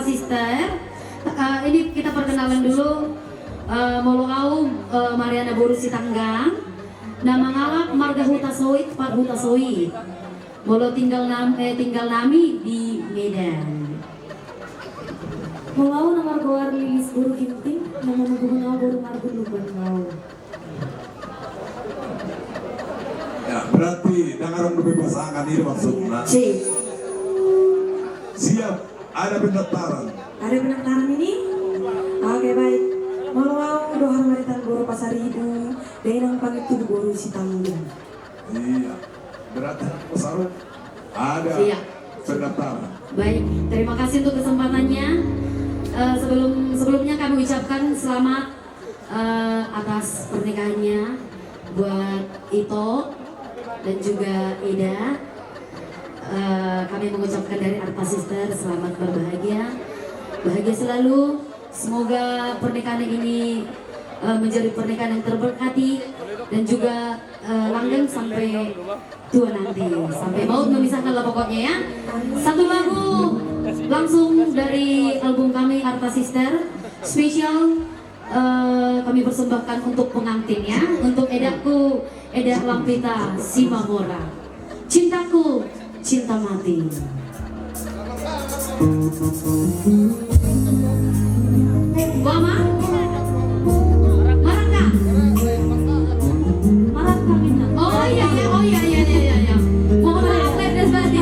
Sister. Ini kita perkenalan dulu. Molo kaum Mariana Borusi Tanggang. Nama ngalak Marga Hutasoit Pak Hutasoit. Molo tinggal nami di Medan. Mau nama Goar Lilis Guru Kinting, nama Gubernur Guru Margun Lubang. Ya, berarti dengaran pasangan ini maksudnya. Siap, ada pendaftaran. Ada pendaftaran ini? Oke baik. Mau doa maritan Guru Pasar Ibu, Denang pamit tubuh Guru Sitanggung. Iya, berarti pesaran ada pendaftaran. Baik, terima kasih untuk kesempatannya. Sebelumnya kami ucapkan selamat atas pernikahannya buat Ito dan juga Ida. Kami mengucapkan dari Arta Sister selamat berbahagia, bahagia selalu. Semoga pernikahan ini menjadi pernikahan yang terberkati dan juga langgeng sampai tua nanti, sampai maut memisahkan lah pokoknya ya. Satu lagu langsung dari album kami Arta Sister spesial kami persembahkan untuk pengantin ya, untuk Edaku Eda Lampita Simamora, Cintaku Cinta Mati. Mama Maraka minta. Oh iya mohon maaf Ledes Badi.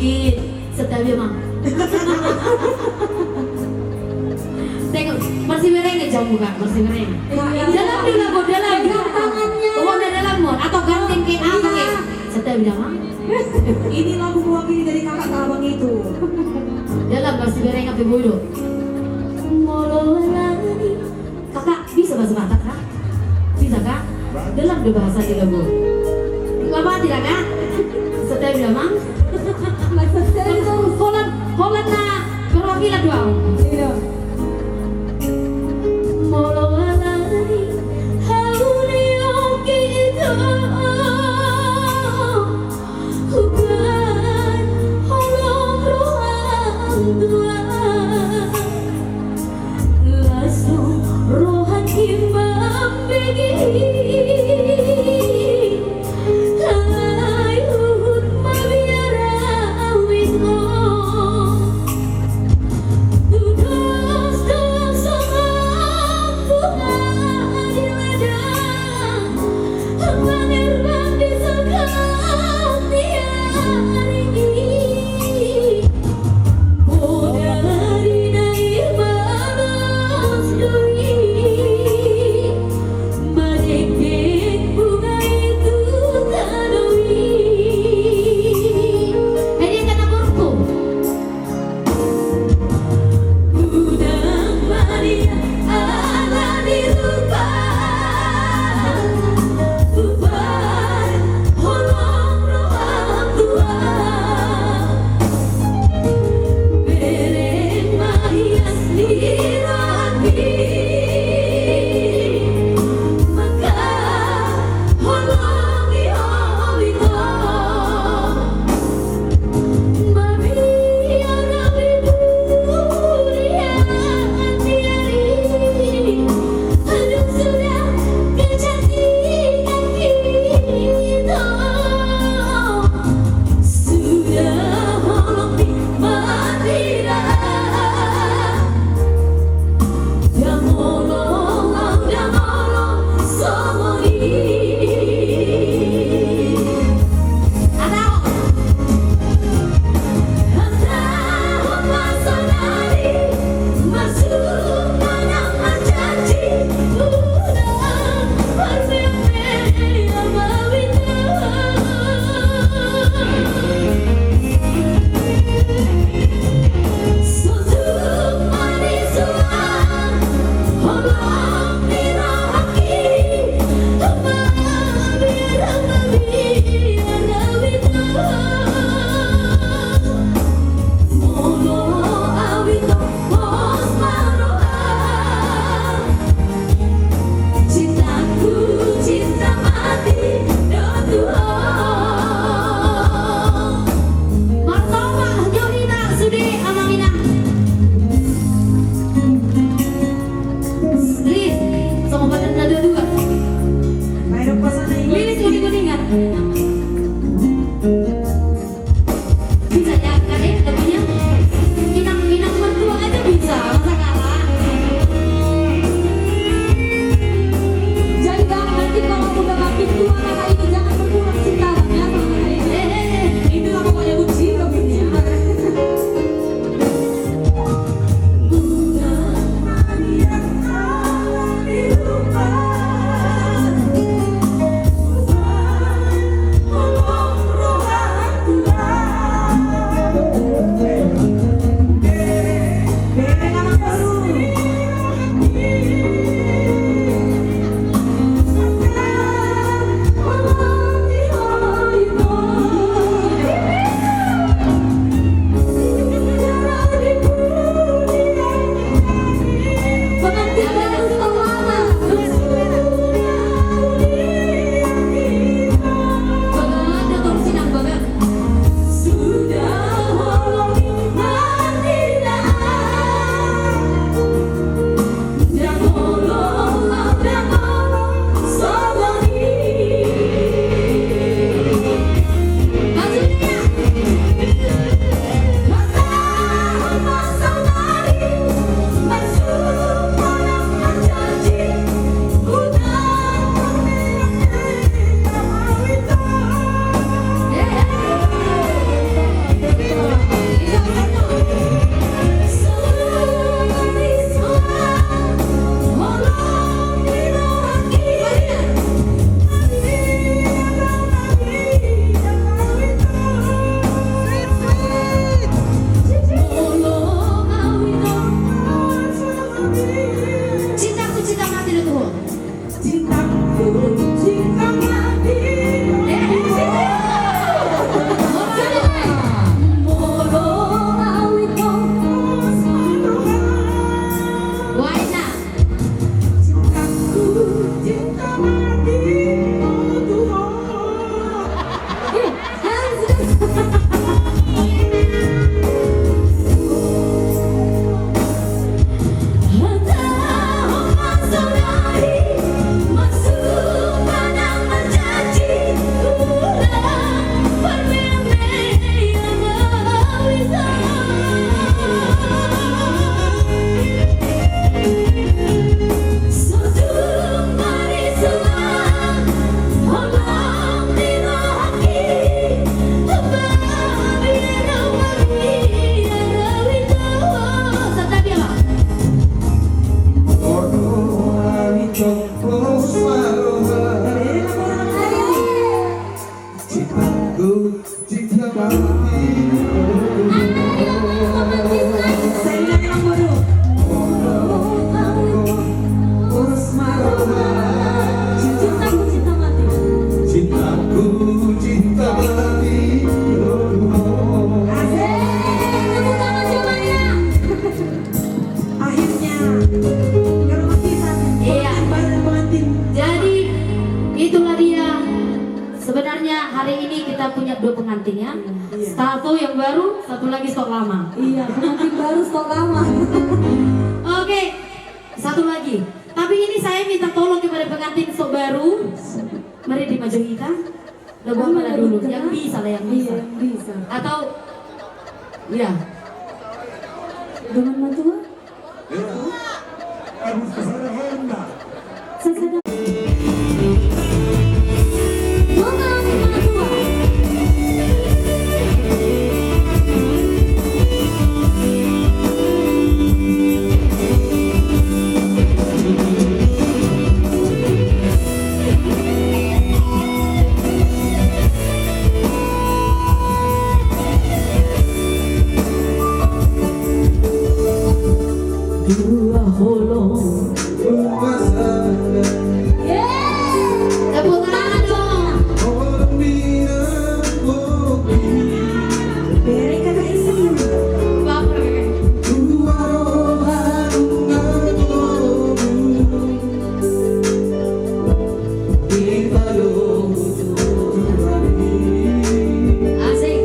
sedikit. Setiap ya mang. Tengok, masih merengnya jauh muka, masih merengnya. Dalam di lagu, dalam tangannya. Oh, ada dalam mod atau ganteng kayak apa kayak? Setiap ya mang. Ini lagu mewakili dari kakak ke abang itu. Dalam masih merengnya ke bodoh. Mololani. Kakak bisa bahasa Batak kak? Bisa kak? Dalam di bahasa di lagu. Lama tidak kak? Setiap ya mang. Holland lah perwakilan doang. Iya. Mololani hauli oke itu bukan holong rohan tua langsung rohan imam begi ayun mabiara wisno duduk Cintaku, cinta mati. Saya ingat yang baru. Urus marah. Cintaku cinta mati. Cintaku, cinta mati. Asik. Tepuk tangan semuanya. Akhirnya ke rumah kita. Iya. Pengantin pengantin. Jadi itulah dia. Sebenarnya hari ini kita punya 2 pengantin ya. Iya. Satu yang baru, satu lagi stok lama. Iya, pengantin baru stok lama. Oke, satu lagi. Tapi ini saya minta tolong kepada pengantin stok baru. Mari dimajukan kita. Lagu apa lah dulu? Yang bisa lah, yang Iya, bisa. yang bisa. Atau ya, Dengan matua. Harus kesana Honda. Sesada. dua holong. Tepuk tangan dong. Beri kakak istri. Baper. Asik.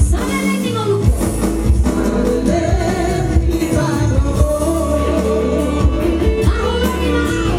Sana lagi ngomong. Aku lagi mau.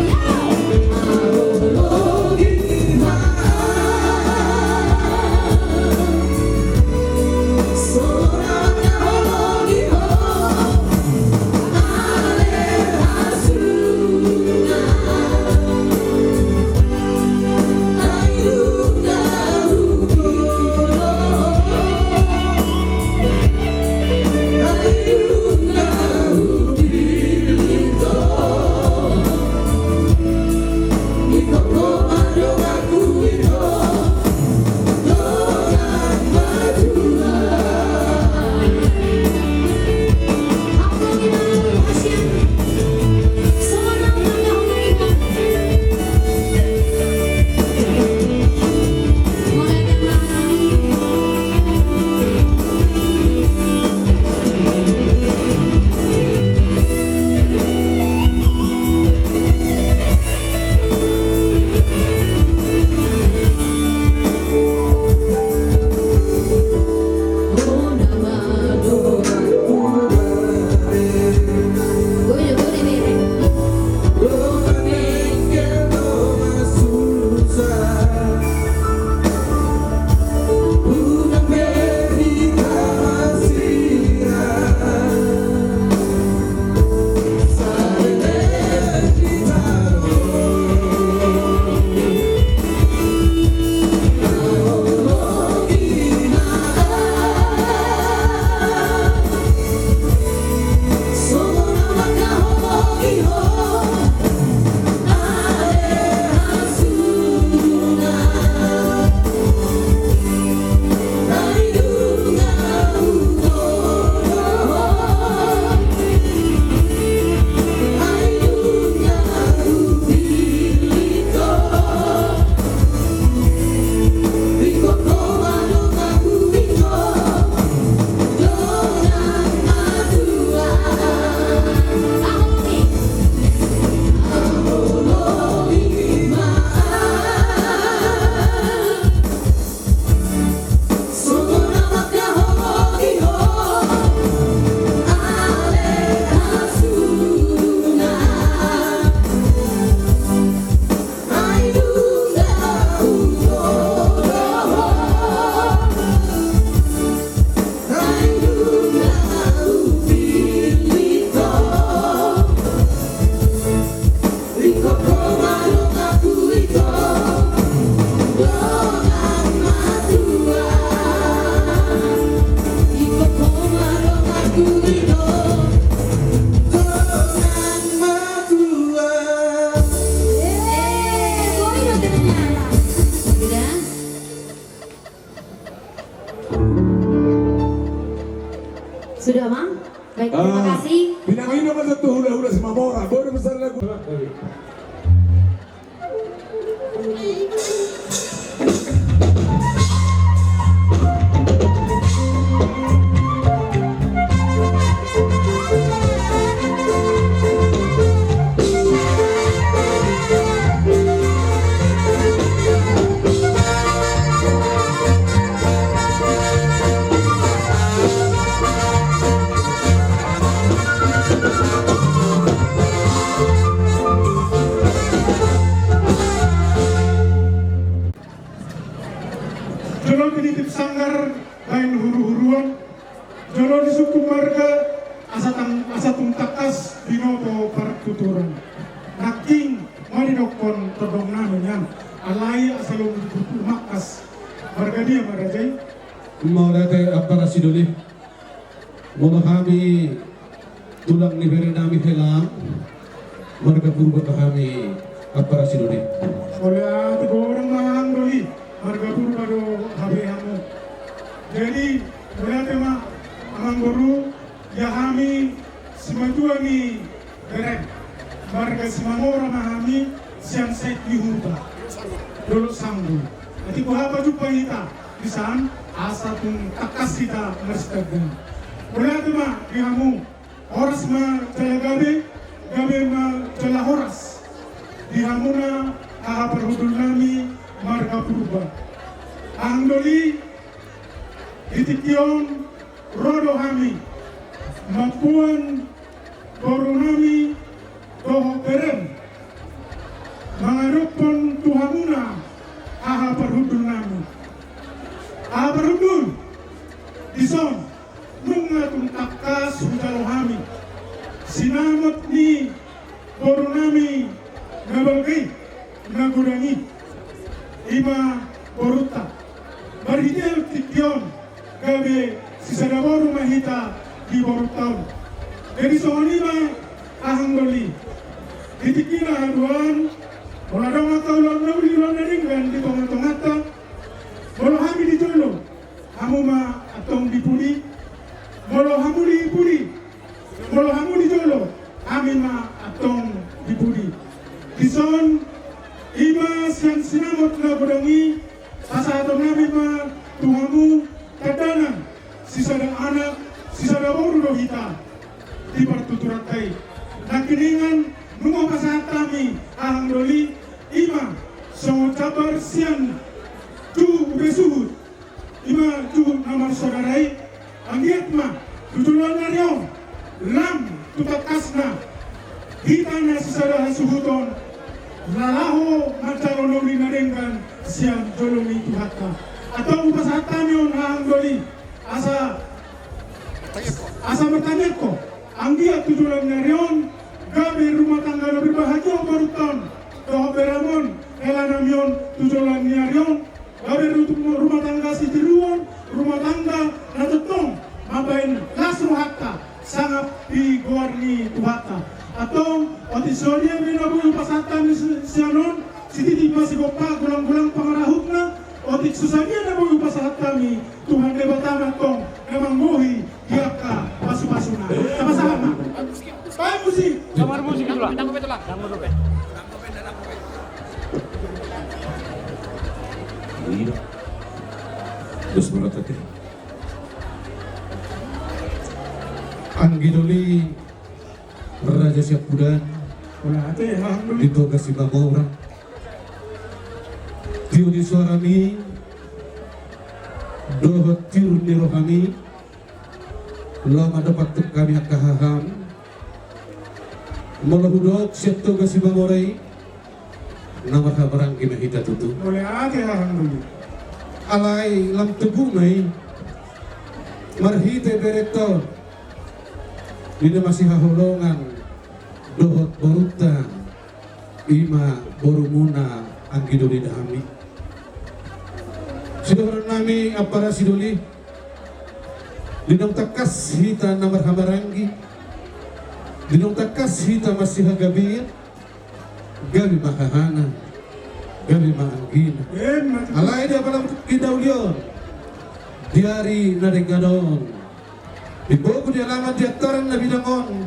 Rico, Sudah, Mang? Baik, terima kasih. Pinangin naman sa hula-hula si Mamora. Boleh besar lagu. Jolo tinitip sanggar lain huru-huruan, jolo di suku marga asatung takas binoto partuturan. Naking marinokon todong namin alai asalong makas marga dia marajay. Mau dati para sidoli. Memahami tulang ni nami helang. Marga purba kami para sidoli. Oleh tiga orang mahang doi marga purba do habe hamu. Jadi boleh tema amang guru ya kami semua ni berek marga semamora mahami siang set dihuta dulu sanggup. Nanti kuhapa jumpa kita bisan asa tung takas kita merstegen. Boleh tema di hamu horas ma jala gabe ma jala horas di hamuna aha perhudul nami marga purba. Angdoli itikion rodo kami mapuan korunami doho berem mangarupon tuhamuna aha perhudul nami aha perhudul dison nungatun takas hujalo kami sinamat ni korunami nabalgay nagurangi ima koruta marhitel tikyon gabe sisadaboru mahita di borutaun. Jadi soalnya ahanggoli ditikina haduan wala daw nga kaulang nawli lang na rin gan di tongata molo hami di jolo hamu ma atong dipuli molo hamu di puli molo hamu di jolo hami ma atong dipuli dison iba siang sinamot na budangi asa atong nabi ma tuhamu kadanan sisada anak sisada baru do hita di partuturat kai nakiningan nungo pasahat kami ahang doli ima songo cabar sian tu besuhut ima tu namar saudarai anggiat ma tutulan naryo lam tutakasna hita na sisada hasuhuton lalaho macaro noli narengan sian joloni tuhata atau pasahat kami on ahang doli asa bertanya ko anggiat tutulan naryon gabe rumah tangga lebih bahagia barutan doh beramon elanamion tujuan niarion gabe rumah tangga si tiruon rumah tangga natutong mabain lasro hatta sangat di gorni tuhata atau otisonia binabu pasatan sianon si titi masih gopa gulang-gulang pangarahutna otik susahnya nabu pasahat kami Tuhan debatana tong emang mohi hiaka pasu-pasuna sama-sama Pak musik. Kamar musik itu lah. Dangko betul lah. Dangko dope. Iya. Terus berkata Anggidoli Raja Syapudan Wala ate alhamdulillah. dito kasi Mamora Tiyo di suarami dohot tiyo ni rohami lama dapat kami kahaham malahudok siyapto kasi Mamoray nama kabarang kinahita tutu Wala ate alhamdulillah. alay lam tebumay marhite berektor dina masih hahulongan dohot boruta ima borumuna ang giduli dami sidoran nami apara siduli dinong takas hita na marhabarangi dinong takas hita masih hagabir gabi makahana gabi maanggina Mati. alay dia palang kidaulion diari naringadon Dipogo di halaman di ataran na bilangon.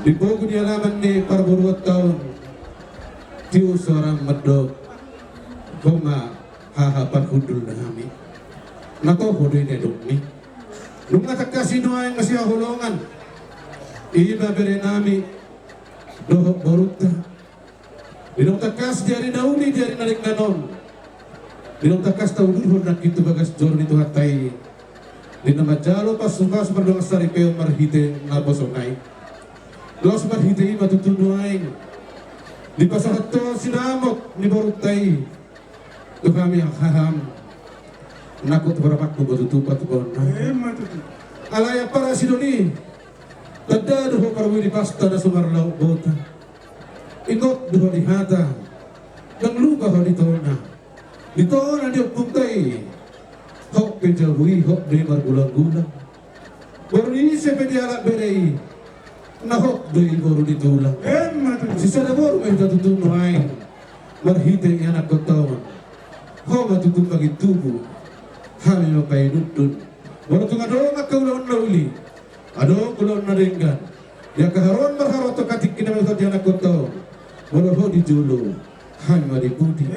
Dipogo di halaman ni parburuat taon. Tiyo seorang medok. Koma hahapan hudul na kami. Natoho doy na dumi. Nung natakasino ay masya hulungan. Iba bere nami. Dohok boruta. Dinong takas diari nauli diari narik nanon. Dinong takas tau dulhon na kitu bagas jor nito hatay. Dinamajalo pas sukas perdong saripeo marhite na bosonay. Los marhite matutunuay. Di pasahato sinamok ni borutay. Tu kami ang haham. Nakot berapak tu batutupat bon. Alaya para sidoni. Tada doho parwi di pasta na sumarlaw bota. Ingot doho di hata. Nang lupa ho di tona. Di tona di puntay. Hok penjabui hok di margulang-gulang. Baru ini sepe di alak berei. Nahok di baru ditulang. Sisa na baru may tatutunuay. Marhite yang anak kotawan. Ho matutong bagi tubuh. Kami mapainutun. Baru tunga doon at kaulaon na uli. Adong kulaon na ringgan. Ya kaharon marharoto katik kinamita di anak kotawan. Baru ho di julo. Kami maripudi.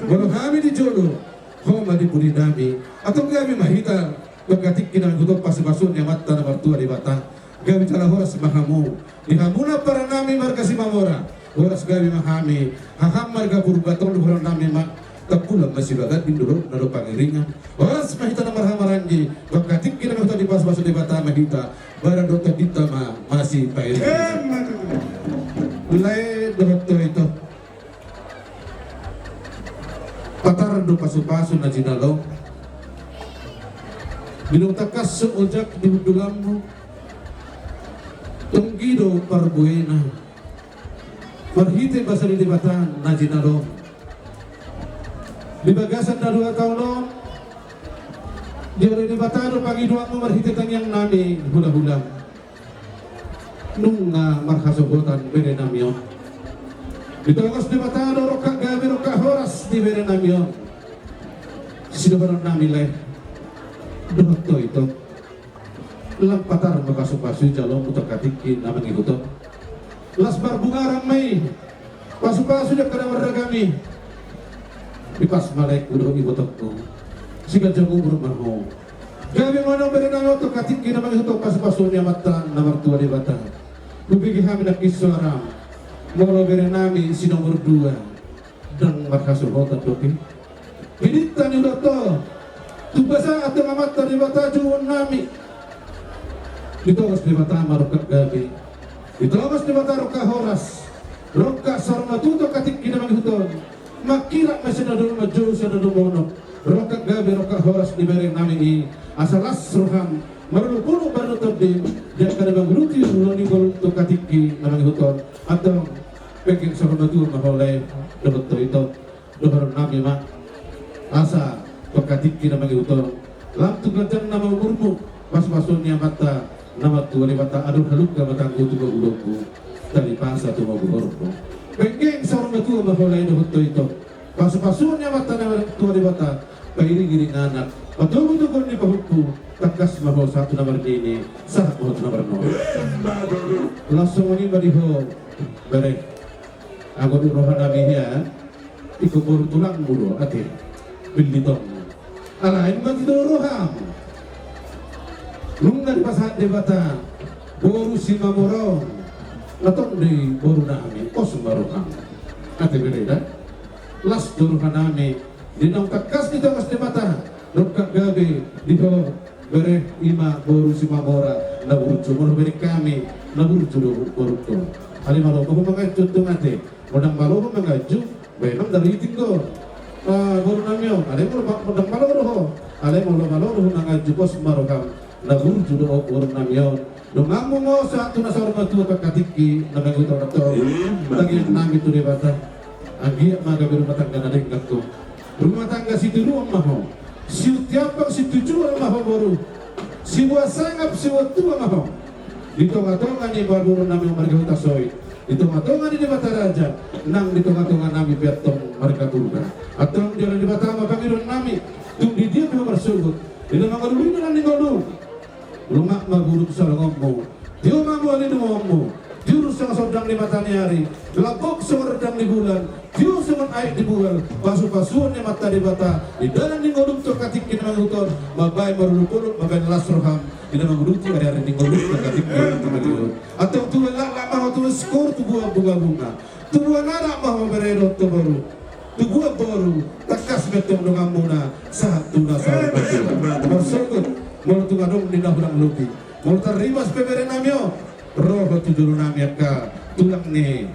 Baru kami di julo. Ho maripudi nami. Atau kami mahita. Pagkatik kinamita pas-pasun yang mata na martua di batang. Kami cara horas mahamu. Dihamuna para nami marga si mamora. Horas kami mahami. Haham marga purbatong luhuran nami tapulang masih bagat induro naro pangiringan. Horas mahita na marhamaranji. Pagkatik kinamita di pas-pasun di batang mahita. Barang dota dita masih pairingan. Mulai dokter itu. Pataran do pasu-pasu na jinalong. Binong takas ojak di hudulammu. Tunggido parbuena. Marhite basari di batan na jinalong. Di bagasan na 2 tahun lo. Di batano pagi doang mo marhite tangyang nami hula-hulam. Nung markasobotan bere namyo. Ditongos di batano roka gabi roka horas di bere namyo. Sino ba nami lay? Dohto ito. Lampatar makasupasu jalong utak-katikin namang ikuto. Las barbungarang may. Pasu-pasu dia kada waragami. Ipas malek udah ibotok ko. Siga jago rumah mo. Gabi mo nang bere namyo utak-katikin namang ikuto pasu-pasu niya mata namang tua di batang. Kubigi kami nak isuara. Molo bere nami si nomor 2 dan markasubotan doki. Pinita ni udah to. Tubasa atau mamata di bata juun nami. Ditongos di bata marukat gabi. Ditongos di bata roka horas. Roka sarma tuto katik kinamang huton. Makira masih nadul maju sanadul mono. Roka gabi roka horas di bere nami i. Asalas roham. Marulupuno baru terdim. Dia kada bangruti uloni golunto katiki namang huton. Atau peking sarma tuto maholay. Dapat to ito. Dohar nami ma. Asa pagkatik namang utol. Lamtu gantang nama umurmu. Pas-pasunnya mata nama tua di mata aduh haluk ka matang utu ka uloko. Tali pasa tu magugorpo. Pengeng sa orang tua maholay na huto ito. Pas-pasunnya mata nama tua di mata pairing-iring anak. Patugo-tugon ni pahutku. Takas mahol satu nomor ini. Satu nomor 0. Langsung ini baliho. Barek. Ako di rohan namin ya. Ikubur tulang mulu atin. Bilditong. Alain magduruham. Nung nagpasat di bata, boru si mamorong. Natong di boru nami, kos maruham. Ate bereda. Las duruhan nami. Dinong takas dito mas di bata. Rukak gabi, dito bere ima boru si mamora. Naburutso, mano bere kami. Naburutso do boruto. Halimaro, kung mga tutong ate. Munang malo mga ju. Benang dari tinggo. Boru namyo, ale mo modang maloro, ale mo maloro nang jupos marokam, nabur judo boru namyo. Dungamu mo sa tu nasar matu pagkatiki nang ito na to. Lagi nami tu debata. Agi mga rumah tangga na rin ko. Rumah tangga si tulu ang maho. Si tiapang si tuju ang maho boru. Si wasangap si watu ang maho. Dito nga ni baru nami marga soy. Dito nga ni debata raja. Nang dito nga nami betong marga turga. Atau jalan di Batam Pangiron nami tung di dia memang bersulut. Di dalam kalulun dengan ningolu. lumak maguruk salongommu tiu mambuali dumommu tiu sang sodang di matani hari labok semerdang di bulan tiu semen air di bulan pasu-pasuan di mata di bata di dalam di ngodum to katik kina mangutor mabai marulukuluk mabai lasroham di dalam nguduti hari di ngodum to katik kina mangutor atau tuwa lak maho tuwa skor tubuh bunga-bunga tubuh narak maho beredot to baru tubuh baru takas betong dengan muna saat tuna saat betul bersukut mau tungadong di dahulang lupi mau terima sepeberen namio roh tujuh namio ka tulang ni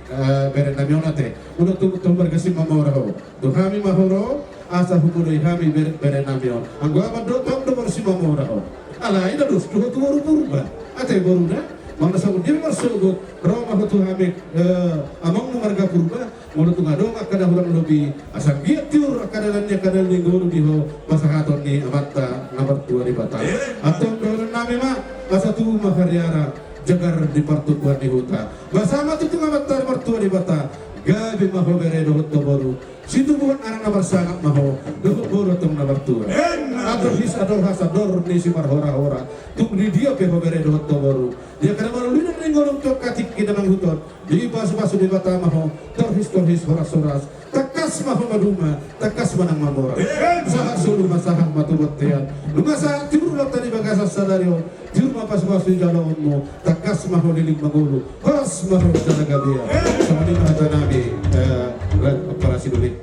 beren namio nate udah tuh bergesim mamorao tuh kami mahoro asa hukudoi kami beren namio anggap do tong do bersi mamorao ala ida dos tuh baru purba ate baru dah mana sabun dia bersukut roh mahu tuh kami amang marga purba mau tungadong akada hulang lupi asa giat tiur akadalannya kadal ni guru diho masahaton ni amata nomor 2 di Batam atau dolan nami ma asa tu mahariara jagar di partukuan di huta bersama tu amata nomor 2 di Batam gabi maho bere dohot baru situ bukan arang nomor sangat maho dohot baru tong nomor 2 atau his ador hasador ni si marhora-hora tung di dia pe bere dohot baru dia kada baru linan ning gorong tok katik kita nang huton di pasu-pasu di Batam maho torhis horas-horas takas maho maduma takas manang mamora sahat sulu masahan matubotian lumasa tiur lo tadi bagasa sadario tiur mapas-pasu jalonmu takas maho liling mangulu horas maho talaga dia sama di mata nabi operasi dulit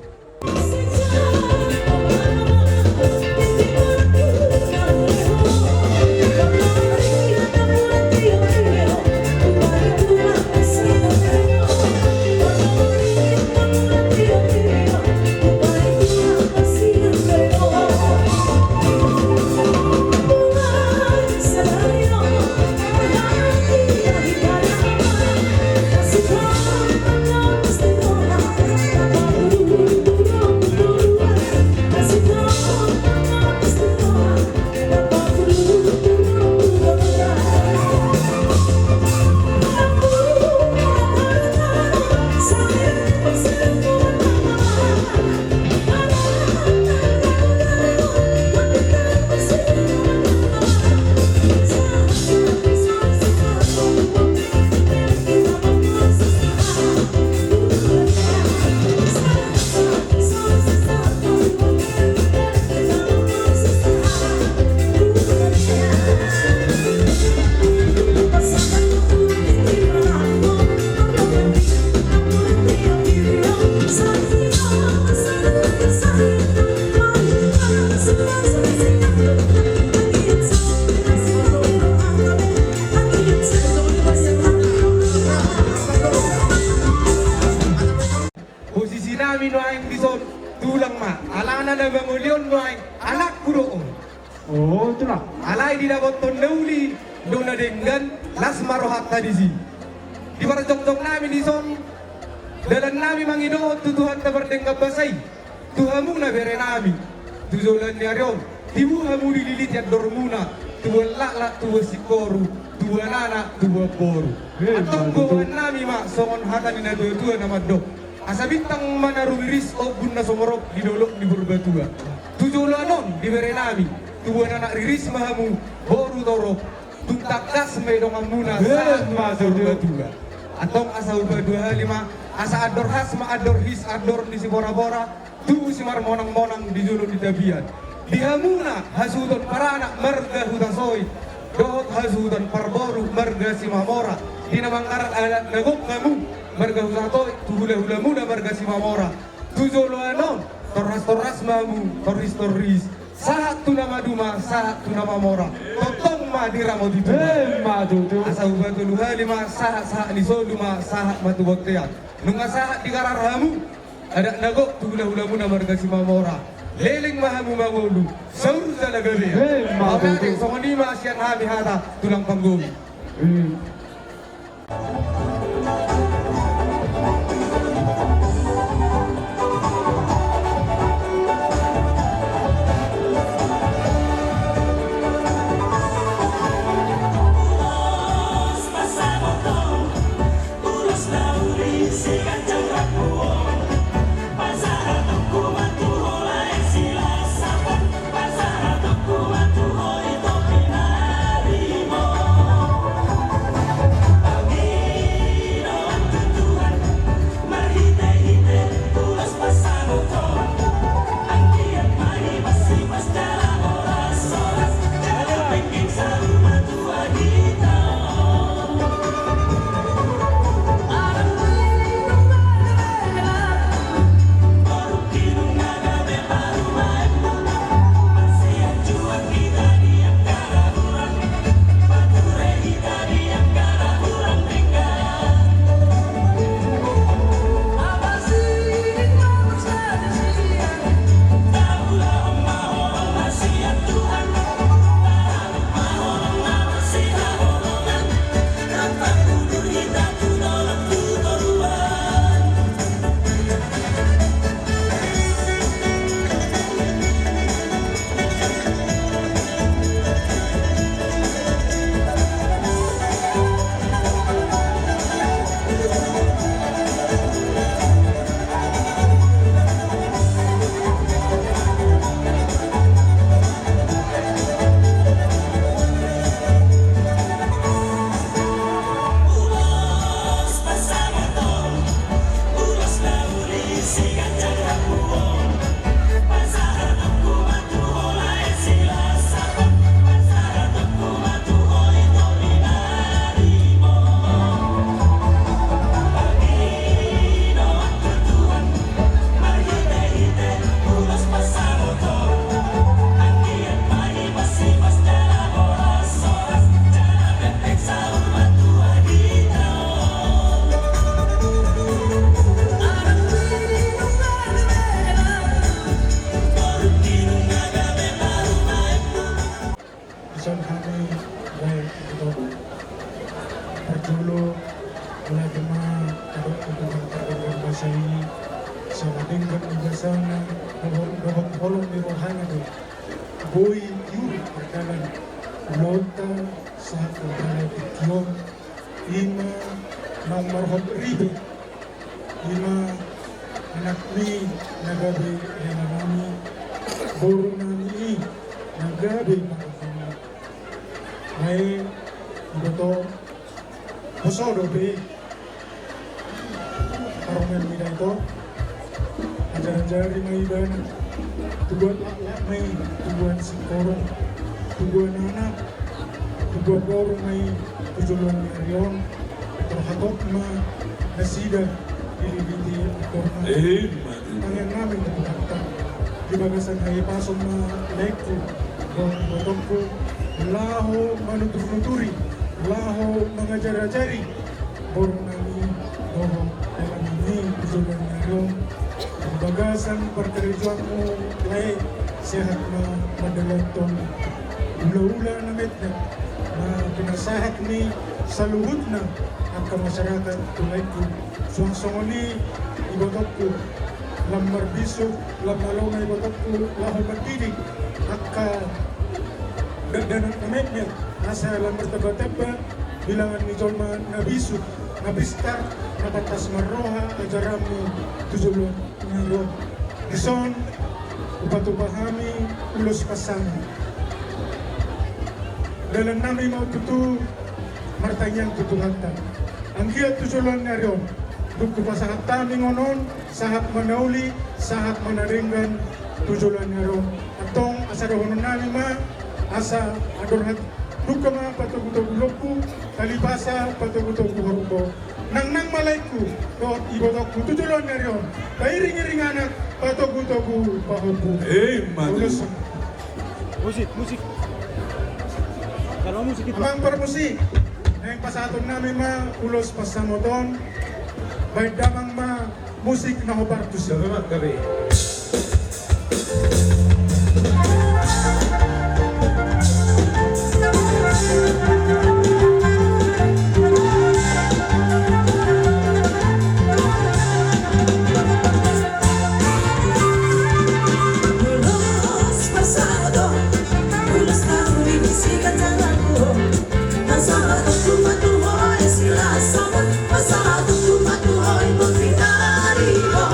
Oh, itulah. Alai di dapat tondauli dona dengan las marohat tadi sih. Di para jok-jok nami di son dalam nami mangido tutuhan taberdengkap basai. Tuhamu na bere nami. Tuzolan ni arion. Tibu hamu dililit ya dormuna. Tuwa lak tuwa sikoru. Tuwa nana tuwa boru. Atong buhan nami mak songon hata ni na tua nama dok. Asa bintang mana rumiris o bunna somorok di dolok di berbatua. Tujolanon di bere nami. Tuan anak riris mahamu boru toro tuntakas medong amuna saat masuk dua atong asal berdua lima asa ador has ma ador his ador di si bora-bora tu si monang-monang di julun di tabian di hamuna hasudan para anak marga hutasoi dohot hasudan parboru marga si mamora di namang arat alat nagok ngamu marga hutasoi tuhula-hula muda marga si mamora tujolo anon torras mamu toris saat tu nama duma saat tu nama mora totong madira mau ditu madu tu asal batu luha lima saat ni so duma saat matu botean nunga saat di karar hamu ada nagok tu hula mu nama marga si mamora leling mahamu mangolu saur talaga dia mabati songoni ma sian habi hata tulang panggung Pasar tu kuat tu hoi topi nari sana bolong di rohana do boy yuri perkalan lota sa kagala tiyon ima nang marhab ribe ima anak ni nagabi yang nami boro nami nagabi makakami ay iba to posodo be karongan nila ito ajar-ajari may iba na tubuan may tubuan si korong tubuan anak tubuan korong may tujuan karyon terhatot ma nasida ilibiti korong ang namin nakakita di bagasan ay pasong ma lekko botong ko laho manutur-nuturi laho mengajar-ajari borong namin doho dalam ini tujuan karyon bagasan perkerjaanmu lain sehat na madalantong ula-ula na metna na pinasahat ni sa luhod na ang kamasyarakat tulad ko suwang-suwang ni ibatot ko lamar biso lamalaw na ibatot ko laho magdidig at ka gagdanan na metna nasa lamar taba-taba bilangan ni John na biso na bistar na batas maroha ajaram ni tujulon ngayon Dison upatupahami ulos pasang dalam nami mau tutu martanyang tutuhatan ang giat tujulon ngayon duku pasahat tami ngonon sahat manauli sahat manaringgan tujulon ngayon atong asa dahonon nami ma asa adorhat duka mga patugutog-ulogku, kalibasa patugutog-uharubo. Nang malayku, doon ibotokku, tutulon na rin. Kairing-iring anak, patugutog-uharubo. Mati. Musik. Kalau musik itu. Amang permusik, yang pasaton namin ma, ulos pasamoton, baik damang ma, musik na hobartus. Salamat kami. Pasado tu matuhoy mo pinari mo.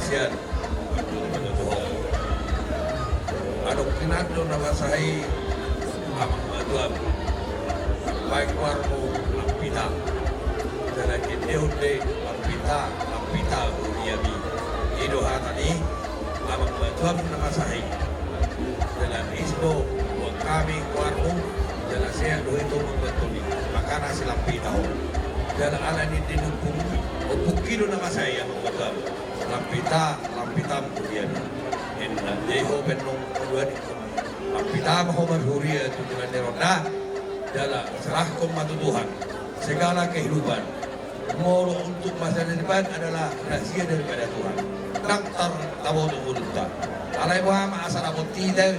sian Adok kinado na masahi amang maduam baik warmo lampita dala kindeunde lampita buriami ido hatani amang maduam na masahi dalam isdo buat kami warmo dala saya do itu membatuli makana si lampita dala ala ni dinupung opukido na masahi amang maduam lampita buriami inna jeho benong keduan lampita mahomar huria tujuan neronda dalam serahkan mata Tuhan segala kehidupan moro untuk masa depan adalah rahasia daripada Tuhan daktar tabotu ulta alai wama asal abot tidak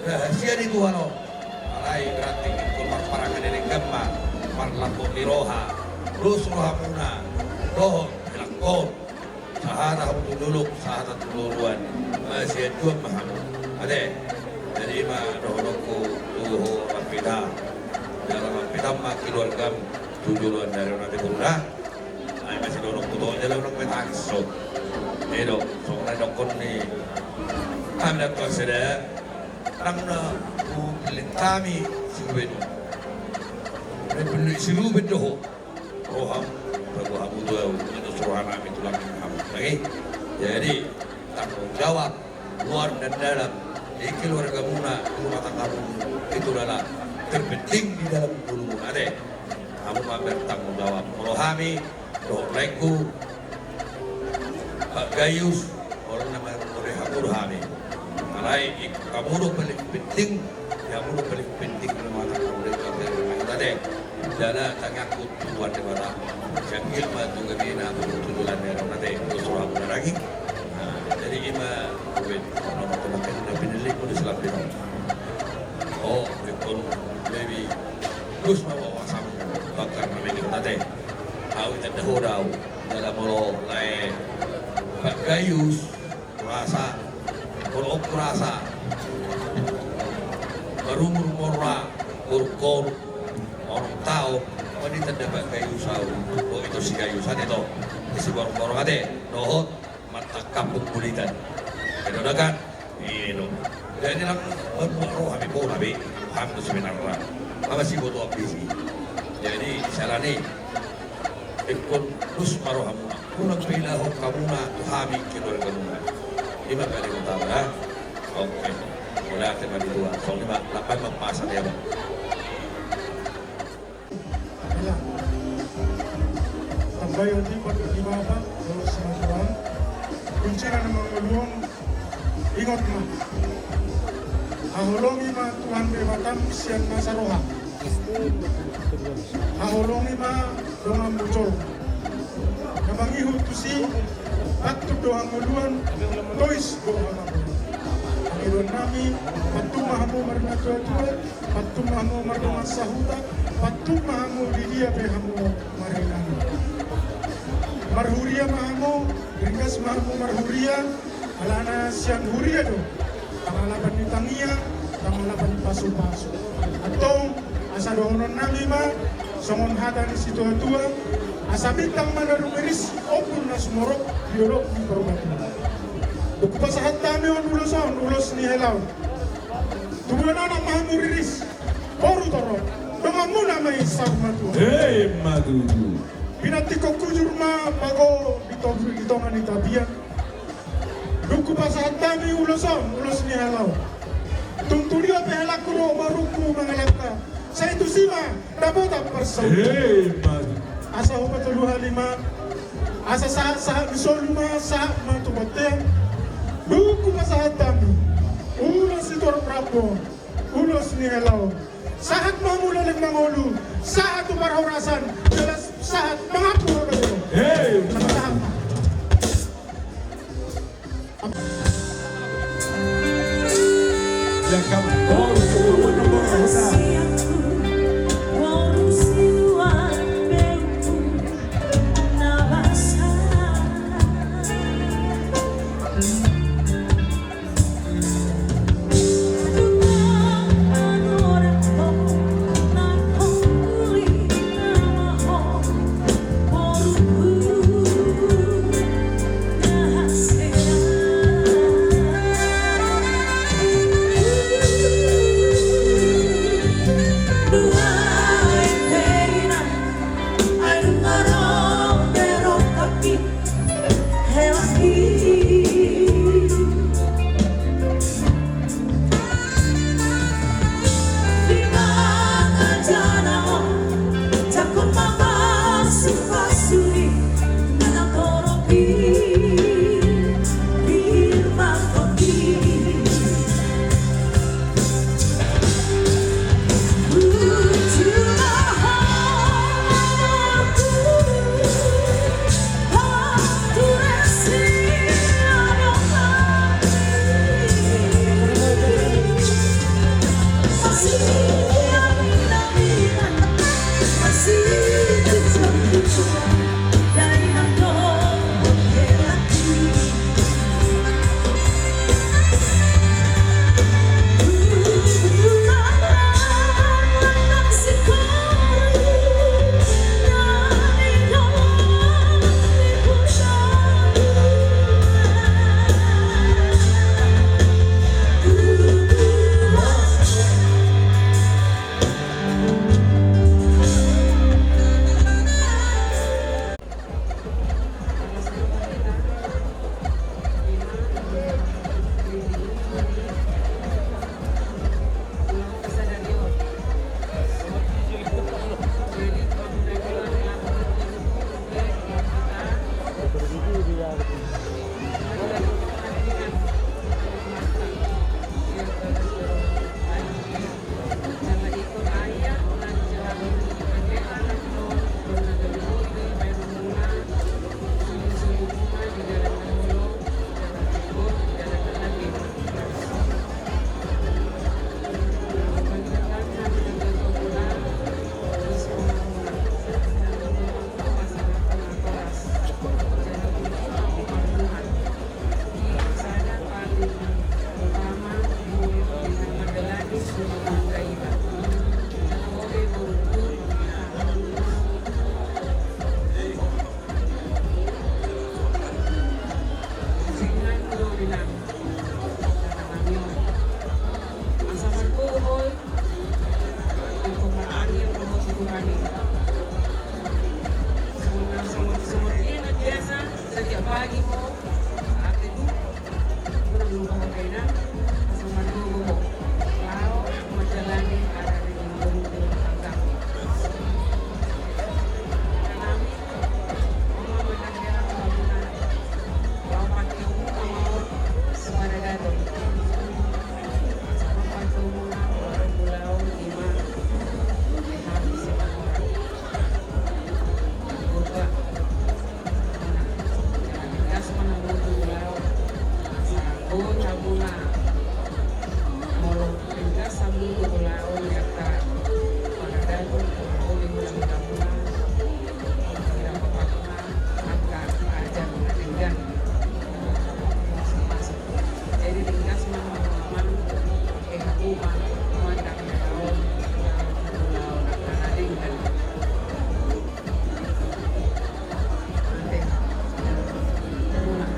rahasia di Tuhan alai berarti ikut marparangan dari gemma marlapo liroha rusrohamuna roh hilangkon sahara duluk sahara duluan masih dua paham ada jadi mah rohku tuh lampita dalam pitama keluarga tujuan dari orang Timurna, ay masih dorong tuh dalam orang petangso, itu soalnya dokon ni, anda tuh sedar, karena pilih kami siluetu, pilih siluetu doh, roham, roham itu suruhan kami tulang lagi, jadi tanggung jawab luar dan dalam di keluarga muna rumah tangga itu adalah terpenting di dalam bulu ada kamu bertanggung jawab merohami dohleku Pak Gayus orang nama oleh aku rohami alai kamu paling penting yang paling penting rumah tangga mereka ada dana tangaku tuan dewata yang ilmu tu kebina tujuan mereka ada usaha lagi jadi ima wait orang tu makan pindah pun diselamatkan oh betul maybe terus bawa sama bakar kami kita teh tahu tidak tahu dalam molo lain Pak Gayus rasa kalau rasa baru murmura berkor orang tahu wanita dapat Gayus tahu oh itu si Gayusan itu si borong ada dohot mata kampung bulitan itu kan ini jadi lang roh kami po nabi hamdo sebenarnya apa sih butuh ambisi jadi salani ikon terus maroh hamuna kunang pilah kamuna tuhami keluarga kamuna lima kali utama oke mulai tema di dua soal 8 mempasan ya bang tambay uti pag ibaba sa Tuhan kuncera ng mga luwang ingot mo ahulongi ma Tuhan bebatam sian masaroha ahulongi ma doang muncul namangihut tusi patu doang muluan tois doang Panginoon namin patumahamu marina tua-tua patumahamu marina sahuta patumahamu didia behamu marina marhuria mahamu ringkas mahamu marhuria alana siang huria do pangalaban ni tangia pangalaban ni pasu-pasu atong asa dohonon nami ma songon hata ni situ tua asa bintang mana rumeris opun na sumorok biolog ni perubatan Dukupasahat kami on ulos ni helaw tubulan anak mahamu riris baru toro dengan muna may sama Tuhan Hei madudu Pinatiko kujur ma bago ditongan ni tabian Dukupasahat kami ulos ni helaw Tungtulia pehelak kuro baruku mengalaka Saya itu sima dapat persaud Hei madudu Asa hupat tuluha lima Asa sahat bisoluma sahat matubateng Duku masahat kami ulos itu Prabowo ulos ni helaw saat mamula ng mangulu saat umarahurasan jelas saat mengapur kayo Hei masahat yang kamu Por bilang karena namion asa man ko hoy yung kumaani yung pagkukurani sumut ini biasa setiap pagi mo ate du kurang lupa kayo na asa man ko mo lao majalani ada rin yung hanggang namin mga magandang mga wapat yung mga sumaragado sa pagpagtulungan orang Pulau Lima ay habis sa mga kurba gas man ang mundo Pulau sa buong habuna molo gas sa mundo Pulau yata pagkagado uling mo lang habuna hirap papakuna angka aja mga tinggan jadi tinggal semua teman-teman pakai hukuman memandang tahun pulau Nakading dan nanti muna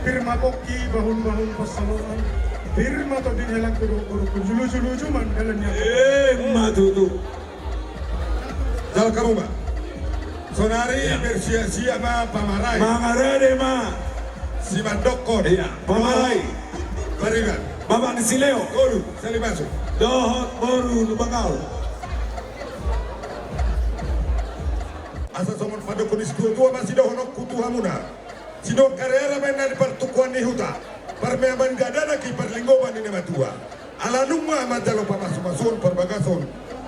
Pirma koki bahun-bahun pasalongan. Pirma to din helang turuk-turuk. Julu-julu man dalannya. Matutu. Jal kamu ma. Sonari bersia-sia ma pamarai. Mangarade ma. Si mandokon. Iya. Pamarai. Barigan. Bapak Nisileo. Koru. Sali masuk. Dohot boru lubangau. Asa somon padokon tua masih dohonok kutu hamuna. Sino karera mena di pertukuan ni huta. Permeaman gadana ki perlinggoban ini matua. Ala nungma madalo pamasuk-masuon perbagason.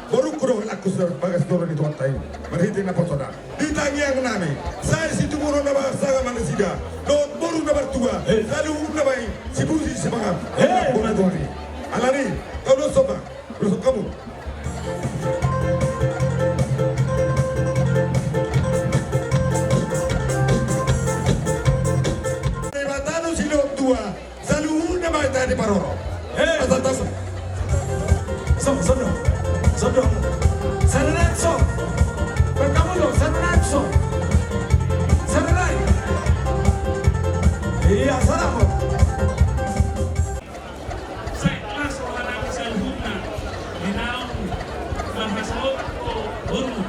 Baru kudo laku bagas dolo di tuan tayo. Merhiti na posoda. Ditangi ang nami. Saya si tumuro na bahasa manusia. Dot baru na bertua. Lalu na bay si busi si mangam. Bona tuani. Ala ni kau lo soba. Lo kamu. Di Paroro. Sobro. Sananatso. Perkamulo, Sananatso. Sananay. Iya, sarap. Sa kelas olahraga sa Luna, dinaon mahasot o burmo.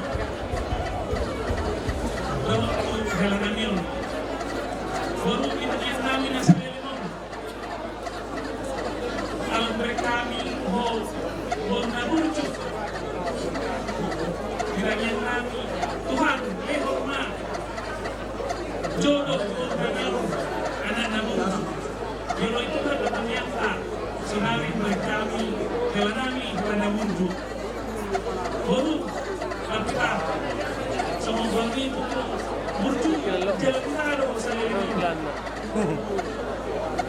Dapat ko halanan yun. Burmo pinagyan namin na sa kami ho narucu kiranya kami Tuhan hormat jodoh kami anak narucu jodoh itu kan ternyata senari kami kelanami karena mundu baru kita semua bangki burcu jalan kita ada masalah ini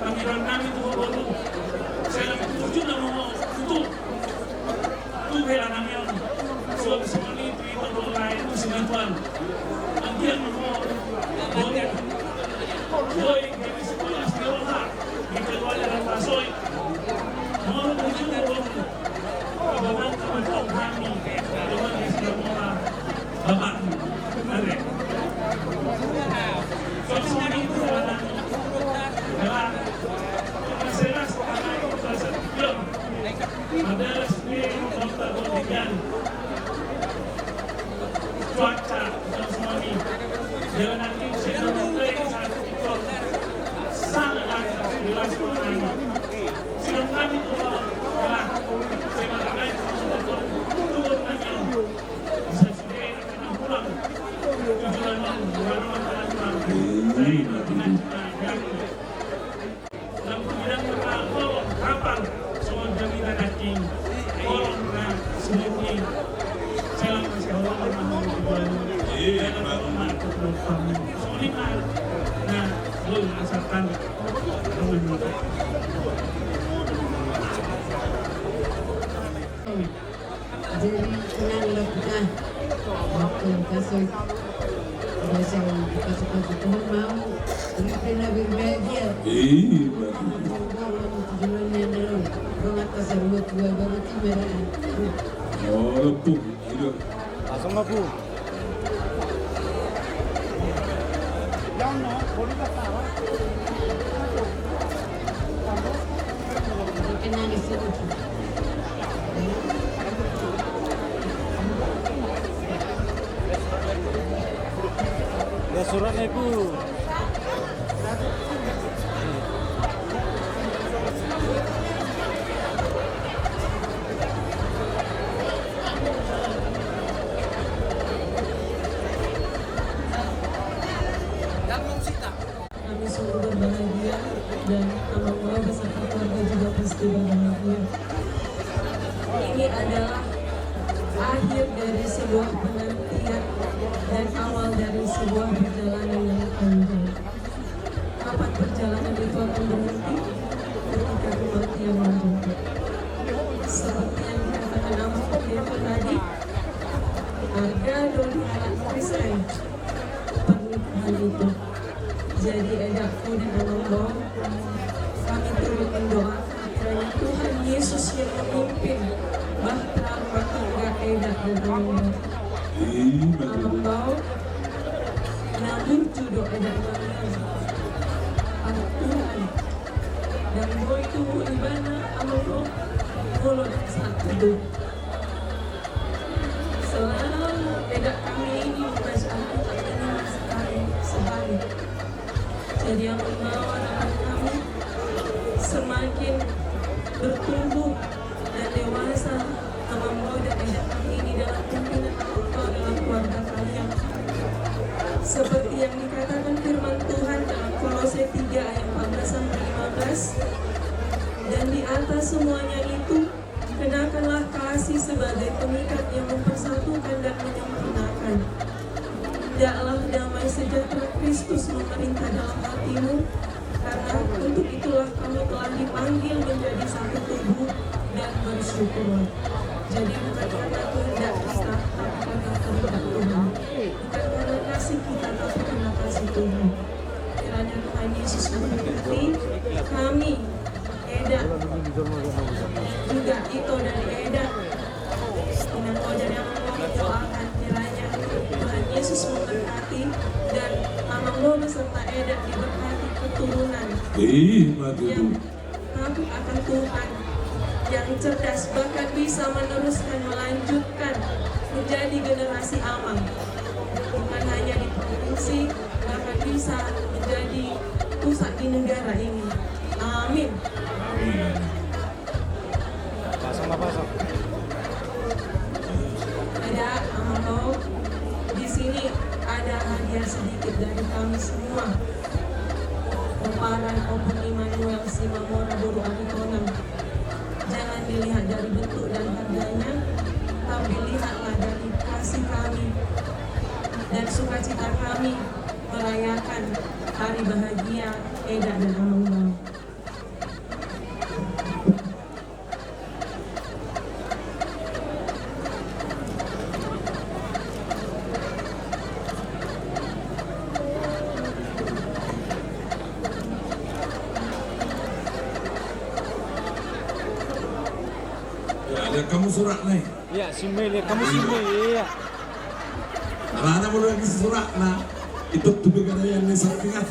panggilan kami itu baru saya tujuh nama tutup tuh hela namion so semani itu dolai itu sinatuan nanti yang mau boleh boy dari sekolah sekolah di keluar dalam pasoi mau tujuh orang kawan kawan kami kawan di sekolah bapak ada so semani itu hela namion Sidang kami itu telah saya mengatakan turun hanya bisa sudah akan pulang tujuan bulan pulang dari dalam bidang tolong kapal soal jaminan hakim tolong sebelumnya saya masih Allah tujuan dan Allah kepada kami soalnya nah belum asalkan Jadi senang lakukan waktu kasih biasa kasih Tuhan mau kita lebih bahagia. Tujuannya adalah pengatasan buat dua berarti merah. Oh, lepuk. Langsung ngapu. Kena di sini. Ya suratnya ibu. Kami sungguh berbahagia dan alhamdulillah beserta keluarga juga pasti berbahagia. Ini adalah akhir dari sebuah penantian dan awal dari sebuah perjalanan yang panjang. Kapan perjalanan itu akan berhenti? Ketika kematian menjemput. Seperti yang dikatakan Ahmad Yahya tadi, harga doli alat Kristen pernikahan itu. Jadi edaku dan Allah, kami turut mendoakan kiranya Tuhan Yesus yang memimpin bahtera rumah tangga edak dan Allah. Allah, namun jodoh edak Allah Tuhan dan boy itu ibana Allah mulut saat tidur. Selalu edak kami ini masyarakat ini sekali sebalik. Jadi yang mau anak kami semakin bertumbuh dan dewasa, membawa dan edak kami ini dalam pimpinan Allah dalam keluarga kalian. Seperti yang dikatakan firman Tuhan dalam Kolose 3 ayat 14 sampai 15. Dan di atas semuanya itu, kenakanlah kasih sebagai pengikat yang mempersatukan dan menyempurnakan. Tidaklah damai sejahtera Kristus memerintah dalam hatimu, karena untuk itulah kamu telah dipanggil menjadi satu tubuh dan bersyukurlah. Jadi bukan karena kehendak kita, tapi karena kehendak Tuhan. Bukan karena kasih kita, tapi karena kasih Tuhan. Kiranya Tuhan Yesus memberkati kami, Eda, juga Ito dari Eda. Dengan dan yang mendoakan kiranya Tuhan Yesus memberkati dan Amang Lo beserta Eda diberkati keturunan yang takut akan Tuhan, yang cerdas, bahkan bisa meneruskan, melanjutkan menjadi generasi Amang, bukan hanya di provinsi, bahkan bisa menjadi pusat di negara ini. Amin. Pasang apa pasang? Ada Amang, di sini ada hadiah sedikit dari kami semua. Keparan Opun Immanuel Simamora Boru Adikonang. Jangan dilihat dari bentuk dan harganya, tapi lihatlah dari kasih kami dan sukacita kami merayakan hari bahagia Eda dan Amang Bang. Ada kamu surat nih. Iya, simil ya, kamu simil iya. Karena ada lagi surat nah. Itu tuh yang nih sampingat.